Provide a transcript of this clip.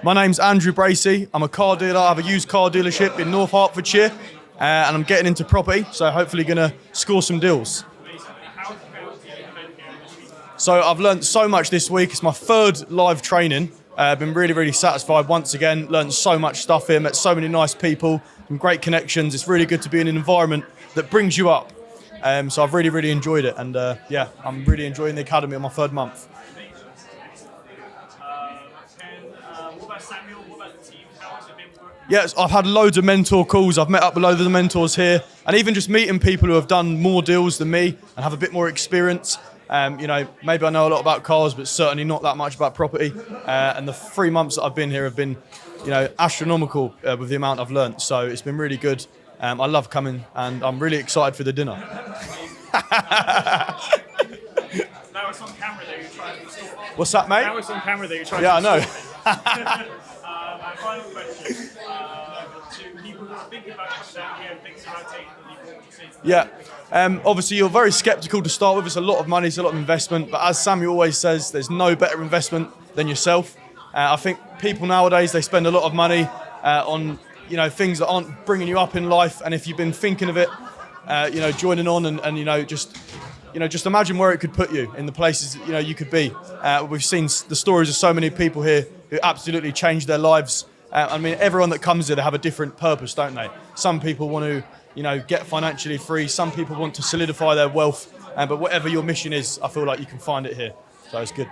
My name's Andrew Bracey. I'm a car dealer. I have a used car dealership in North Hertfordshire, and I'm getting into property, so hopefully going to score some deals. So I've learnt so much this week. It's my third live training. I've been really, really satisfied once again. Learned so much stuff here, met so many nice people, some great connections. It's really good to be in an environment that brings you up. So I've really, really enjoyed it, and I'm really enjoying the academy on my third month. What about Samuel? What about the team? How has it been working? Yes, I've had loads of mentor calls. I've met up with loads of the mentors here, and even just meeting people who have done more deals than me and have a bit more experience. Maybe I know a lot about cars, but certainly not that much about property. And the 3 months that I've been here have been, astronomical with the amount I've learnt. So it's been really good. I love coming, and I'm really excited for the dinner. Now it's on camera that you're trying to install. What's that, mate? Now it's on camera that you're trying Yeah, I to know. My final question to people who are thinking about coming down here and thinking about taking the leap, what would you say to them? Yeah. Obviously, you're very sceptical to start with. It's a lot of money, it's a lot of investment. But as Samuel always says, there's no better investment than yourself. I think people nowadays, they spend a lot of money on things that aren't bringing you up in life. And if you've been thinking of it, joining on and just imagine where it could put you in the places you could be. We've seen the stories of so many people here who absolutely changed their lives. Everyone that comes here, they have a different purpose, don't they? Some people want to, get financially free. Some people want to solidify their wealth. But whatever your mission is, I feel like you can find it here. So it's good.